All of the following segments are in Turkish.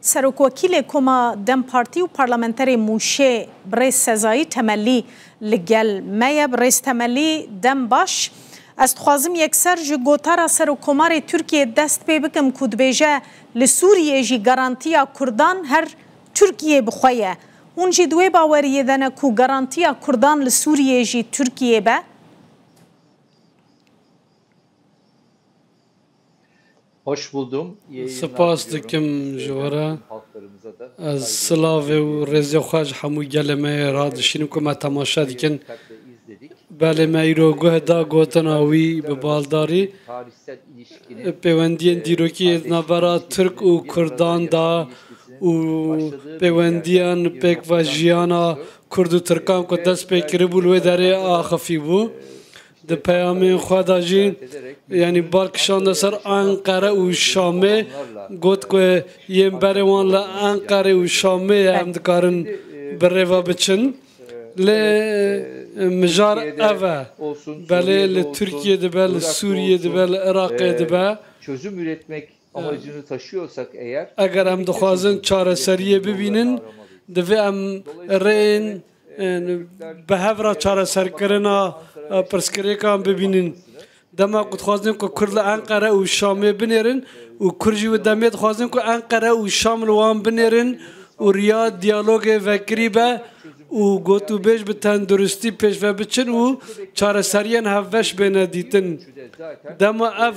سروکوکیل کما دم پارتی و پارلمانتری موشه برای سزایی تملی لگل میا برای تملی دم باش است خوازم یکسر جو گوتارا سروکومار ترکیه دست پی بکم کود بیجه لسوریه جی گارانتیا کردان هر ترکیه بخواه اونجی دوی باوریه دنه کو گارانتیا کردان لسوریه جی ترکیه به Hoş buldum. Spas dikim jwara az Slav û rêzê xwe ji hemû gelê me radişînin ku me temaşa dikin. Belê me îro guh da gotina wî bi baldarî peywendiyên dîrokî navbera Türk û Kurdan da û peywendiyan pêk jiyana Kurd û Tirkan ku dest pê kiribû li wê derê axifî bû. Di peyamên xwe da jî yani balkişanda ser Ankara û Şamê got ku yên berê wan li Ankarê û Şamê em dikarin bi rêva biçin. Lê mijar ev e. Belê li Türkiye dibe, li Sûriye dibe, li Iraqê dibe. Çözüm üretmek amacını taşıyorsak eğer eger em dixwazin çareseriyê bibînin divê em rêyên bi hevra çareserkirina pirsgirêkan bibînin. Dema ku dixwazin ku Kurd li Ankara û Şamê binêrin û Kurd jî wê demê dixwazin ku Ankara û Şam li wan binêrin û riya diyalogê vekirî be û gotûbêj bi tenduristî pêşve biçin û çareseriyên hevveş bêne dîtin. Dema ev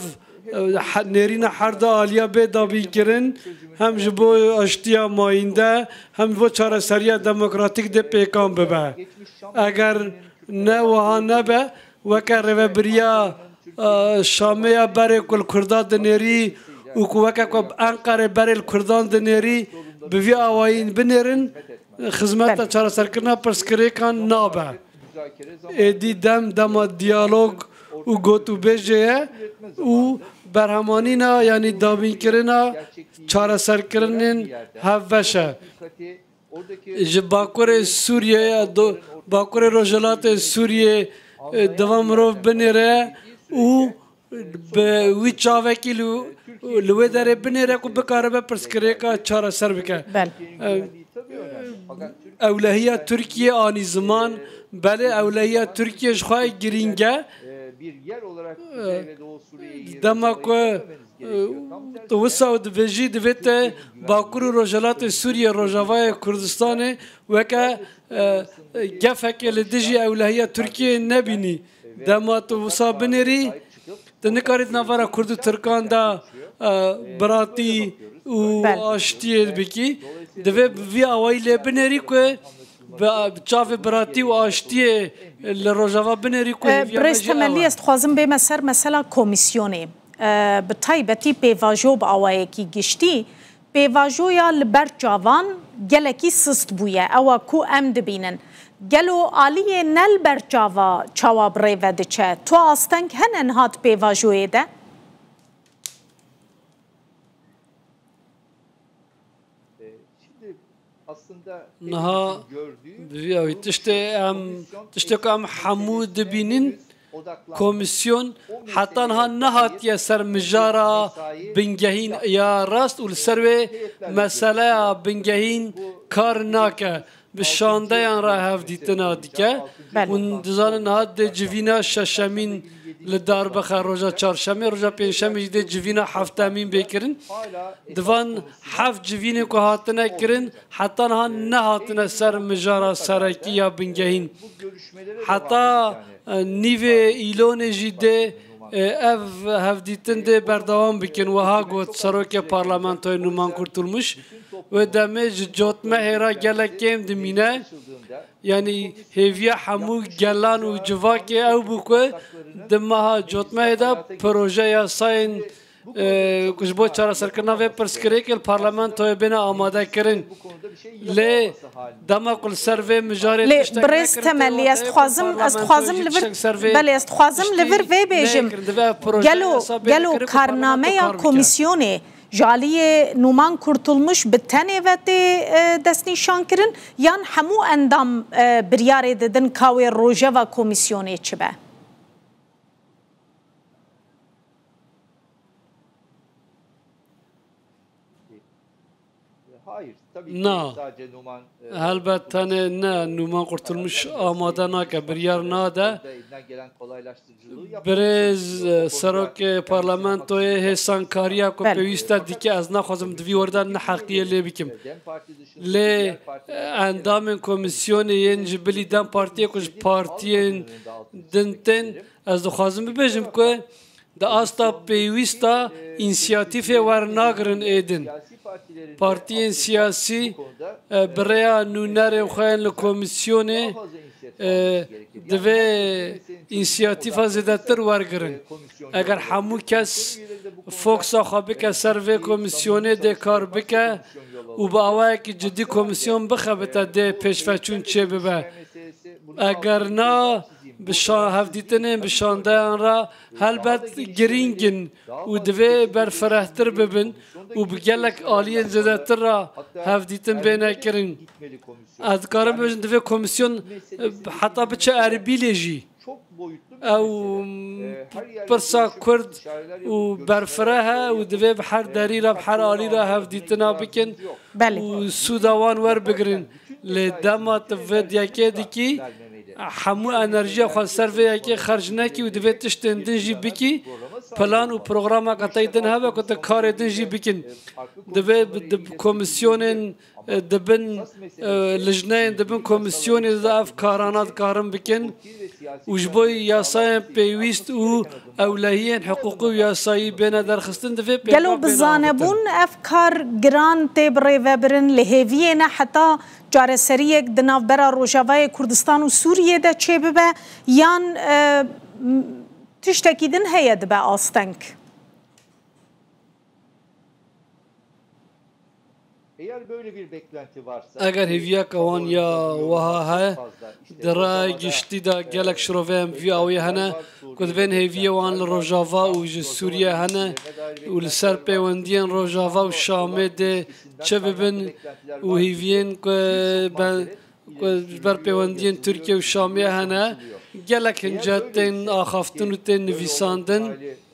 nêrîna herda aliya bê dabîkirin hem ji bo aştiya mayînde hem ji bo çareseriya demokratîk de pêkan bibe. Eger ne wiha nebe weke rêveberiya Şamê ya berê ku li Kurda dinêrî û ku weke ku Enqerê berê li Kurdan dinêrî bi vî awayîn binêrin xizmeta çareserkirina pirsgirêkan nabe. Êdî dema diyalog û gotûbêjê ye û berhemanîna yanî dabînkirina çareserkirinên hevveş e. Ji Bakurê Sûriyeye Bakurê Rojhilatê Sûriyê diva mirov binêre û bi wî çavekî li wê derê binêre ku bikaribe pirsgirêka çareser bike. Ewlehiya Türkiye anî ziman belê ewlehiya Türkiye ji xwe girîng e. Dema ku wisa divê jî divê te Bakur û Rojhilatê Sûriye Rojavayê Kurdistanê weke gefekê li dijî ewlehiya Türkiye nebînî. Dema tu wisa binêrî tu nikarî navbera Kurd û Tirkan da biratî û aştiyê bikî. Divê vî awayî lê binêrî ku çavê biratî û aştiyê li Rojava binêrî ku برای تملی است خوازم به مسر مثلا کمیسیونی به تایبەتی pêvajo bi awayekî giştî pêvajoya li ber çavan gelekî sist bûye ewa ku em dibînin gelo aliyê ne li ber çawa bi rêve diçe tu asteng hene hat pêvajoyê de niha tiştê ku em hemû dibînin komisyon heta niha nehatiye ser mijara bingehîn ya rast û li ser wê meseleya bingehîn kar nake bi şandeyan re hevdîtina dike hûn dizanin niha dê civîna şeşemîn li Darbixê roja çarşemê roja pênşemê jî dê civîna heftemîn bêkirin divan heft civînê ku hatine kirin heta niha nehatine ser mijara serekî ya bingehîn heta nîvê îlonê jî dê ev hevdîtin dê berdewam bikin wiha got serokê parlamentoya Numan Kurtulmuş wê demê ji cotme hêra gelek kêm dimîne yani hêviya hemû gelan û civakê ew bû ku di meha cotmeyê de projeya sayên ku ji bo çareserkirina vê pirsgirêkê li parlamentoya bêne amadekirin lê dema ku li ser vê mijarê birêz temelî ez dixwazim li vir vê bêjim gelo karnameya komisyonê ji aliyê Numan Kurtulmuş bi tenê ve tê destnîşankirin yan hemû endam biryarê didin ka wê rojeva komisyonê çi be Hayır, tabii ki Na. sadece Numan Elbette ne Numan kurtulmuş amada nake bir yer nada. elinden gelen kolaylaştırıcılığı Brez Serok parlamentoya hesan kariya ko pevista dike az naxwazim divî werdan ne heqiye lê bikim. Dem Parti dışında Lê diğer partiler endamên komisyonê ji bilî dem partiyê ku ji partiyên din tên ez dixwazim bibêjim ku di asta pêwîsta înisyatîfê wernagirin êdin. siyasi partilerin Partiyên siyasî bu konuda birêya nûnerên xwe yên li komisyonê fazla inisiyatif gerekir. divê înisyatîfa zêdetir wergirin. Eger hemû kes foksa xwe bike ser vê komisyonê dê kar bike û bi awayekî cidî komisyon bixebite dê pêşveçûn çê bibe. Eger na bi hevdîtinên bi şandeyan ra helbet girîngin û divê berfirehtir bibin û bi gelek aliyên zêdetir ra hevdîtin bêne kirin. gitmeli komisyon. Ez dikarim bêjim divê komisyon heta biçe Erbîlê jî. Çok boyutlu bir Ew mesele. Her yerde pirsa görüşüp Kurd işaretler û yapıp berfire he û divê bi her derî re bi her alî re hevdîtina bikin Belê. û sûda wan werbigirin. Lê dema tu vê yekê dikî hemû enerjiya xwe ser vê yekê xerc nekî û divê tiştên din jî bikî plan û programeka te din hebe ku tu karê din jî bikin. Divê komisyonên dibin lijneyên dibin komisyonê de ev karana dikarin bikin û ji bo yasayên pêwîst û ewlehiyên hiqûqî û yasayî bêne derxistin divê Gelo bizanebûn ev kar giran tê bi rêvebirin li hêviyê ne heta careseriyek di navbera Rojavayê Kurdistan û Sûriyê de çê bibe yan tiştekî din heye dibe asteng. Eğer böyle bir beklenti varsa Eger hêviyeka wan ya wiha he di rayê giştî de gelek şiroveyên vî awê hene ku divên hêviyê wan li Rojava û ji Sûriye hene û li ser peywendiyên Rojava û Şamê dê çi bibin û hêviyên ku ji ber peywendiyên Tirkiye û Şamê hene gelek hincetên axaftin û tên nivîsandin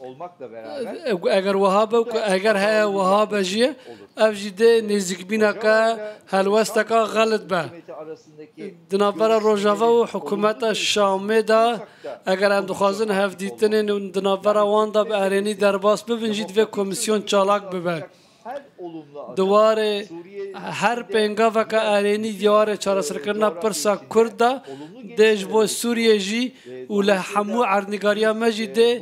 olmakla beraber eger wiha be ku eger heye wiha be jî ev jî dê nêzîkbîneka helwesteka xelit be. hükümeti arasındaki Di navbera Rojava û hikûmeta Şamê de eger em dixwazin hevdîtinên di navbera wan de bi erênî derbas bibin jî divê komisyon çalak bibe. her olumlu adım Di warê her pêngaveka erênî dîwarê çareserkirina pirsa Kurd de dê ji bo Sûriye jî û li hemû ernîgariya me jî dê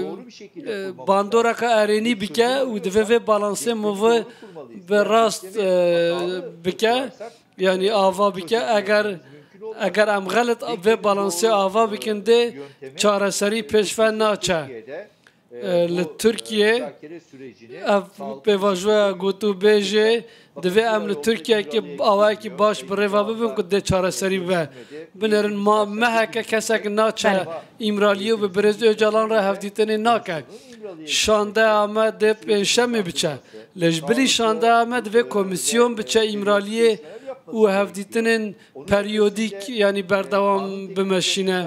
doğru bir şekilde kurmamız bandoreka erênî bike û divê vê balansê mivê bi rast bike yani ava bike eger em xelit vê balansê ava bikin dê çareserî pêşve naçe. Li Tirkiye müzakere sürecini ev pêvajoya gotûbêjê divê em li Tirkiyeyekî awayekî baş bi rêva bibin ku dê çareserî bibe. Binêrin meheke kesek naçe îmraliyê û bi Birêz Öcalan re hevdîtinê nake. Şandeya me dê pênşemê biçe. Lê ji bilî şandeya me divê komisyon biçe îmraliyê û hevdîtinên periyodîk yani berdewam bimeşîne.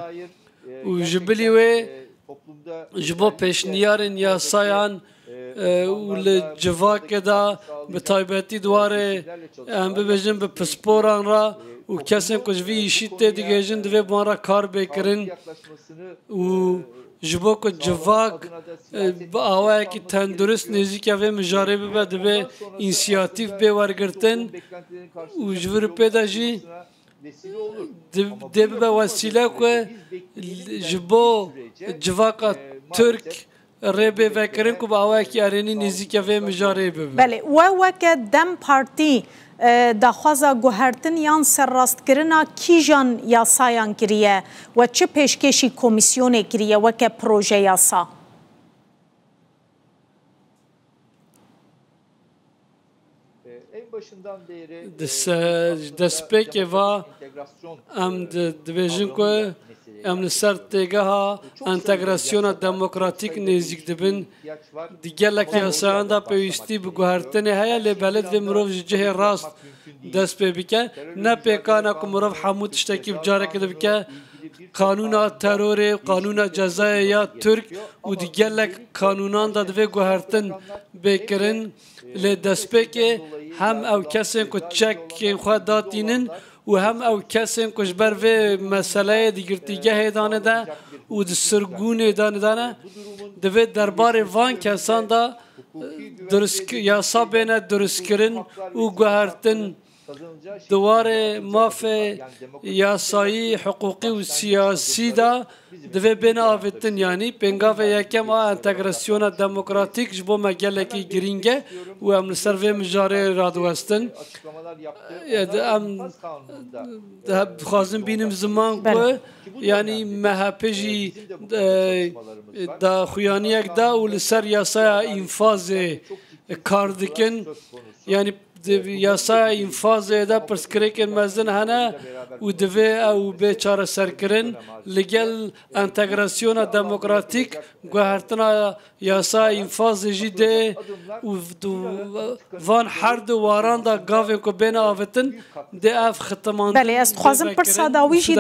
û ji bilî wê ji bo pêşniyarên yasayan û li civakê de bi taybetî dwarê em bibêjin bi pisporan ra û kesên ku ji vî îşî tê digêjin divê wan re kar bêkirin û ji bo ku civak bi awayekî tendurist nêzîka vê mijarê bibe divê înisyatîf bê wergirtin û ji vir pê de jî dê bibe wesîle ku ji bo civaka Türk rêbê vekirin ku bi awayekî erênî nêzîka vê mijarê bibe. Belê we weke Dem Partî daxwaza guhertin yan serrastkirina kîjan yasayan kiriye we çi pêşkêşî komisyonê kiriye weke proje yasa? en başından beri destpêkê ve em dibêjin ku em li ser têgeha entegrasyona demokratîk nêzik dibin di gelek yasayan da pêwîstî bi guhertinê heye lê belê divê mirov ji cihê rast dest pê bike ne pêkane ku mirov hemû tiştekî bi carekê dibike قانونا ترور قانونا جزای یا ترک و دیگلک قانونان دا دوی گوهرتن بکرن لی دسپیک هم او کسین که چک خود داتینن و هم او کسین که جبر و مسئله دیگرتیگه هیدانه ده و د سرگون هیدانه دانه دوی دربار وان کسان دا درست یاسا بینه درست کرن و گوهرتن دوار ماف یاسایی حقوقی و سیاسی دا دوی بین آویتن یعنی پنگاو یکم انتگراسیون دموکراتیک جبو مگله کی گرینگه و امن سروی مجاره رادوستن خوازم بینیم زمان که یعنی مهپجی دا خویانی یک دا و لسر یاسای انفاز کاردکن یعنی یاسا انفاز دا پرسکریکن مزن هنه و دوی او به چاره سرکرن لگل انتگراسیون دموکراتیک گوهرتنا یاسا انفاز جیده و وان هر دو واران دا گاوی که بین آوتن ده اف ختمان بله است خوازم پرساداوی جید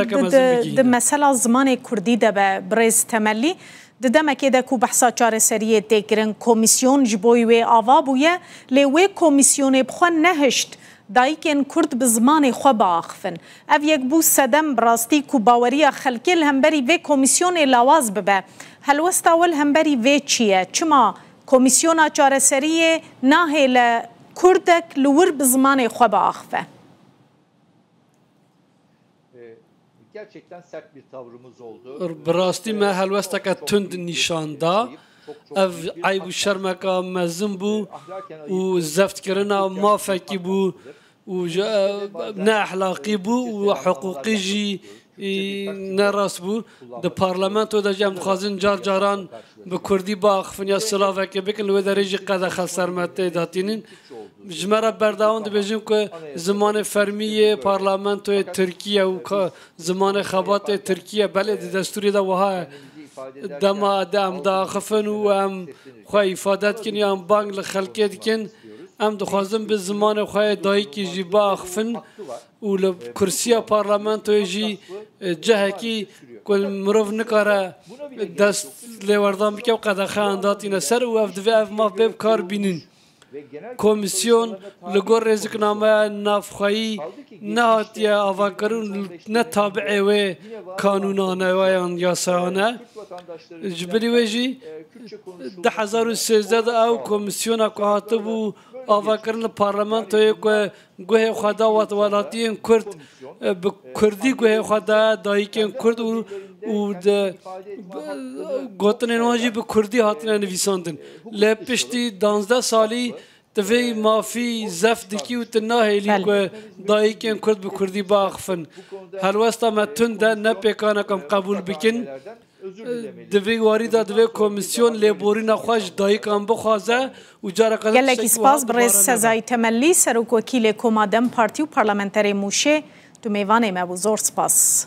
ده مسئله زمان کردی ده به برز تملی ددمکی ده کو بحثا چاره سریه تکرن کمیسیون جبوی و آوا بویه لیوی کمیسیون بخوان نهشت دایکن کرد به زمان خو باخفن او یک بو سدم براستی کو باوری خلکی الهمبری و کمیسیون لواز ببه هلوستا والهمبری و چیه چما کمیسیون چاره سریه ناهی لکردک لور به زمان خو باخفه Gerçekten sert bir tavrımız oldu. براستی ما هلوستا که تند نشاندا اف عیب و شرمکا مزن بو و زفت کرنا مافکی بو و نه اخلاقی بو و حقوقی جی نراس بو د پارلمانت و د جمع خازن جار جاران به کردی با اخفنیا سلاوه که بکن و درجی قده خسرمت داتینین جمره برداوند بجیم که زمان فرمی پارلمانت و ترکیه و زمان خبات ترکیه بله دستوری دا وها دما دام دا خفن و هم خواه افادت کنی هم بانگ لخلقه دکن هم دخوازم به زمان خواه دایی که جی با اخفن و لکرسی پارلمانت و جی جه کی کل مروف نکاره دست لیوردان بکه و قده خوانداتین سر و اف دوی اف ماف بیب کار بینین کمیسیون لگور رزقنامه نافخایی نهاتیه آواکرون نه تابعه و کانونانه و یاسانه جبری ویجی 2013 او کمیسیون که بو آواکرن پارلمانت که گوه خدا و ولاتین کرد به کردی گوه خدا دایکن کرد و گوتن نواجی به کردی هاتن نویساندن لپشتی 12 سالی توی مافی زفت کی و تناهیلی که دایکن کرد به کردی باخفن هر وسط متن ده نپیکانه کم قبول بکن دوی واریدا دوی کمیسیون لیبورین خوش دایکان بخوازه و جاره قدر گلکی سپاس برز سزای تملی سروک وکیل کومادم پارتی و پارلمنتری موشه تو میوانه مبو زور سپاس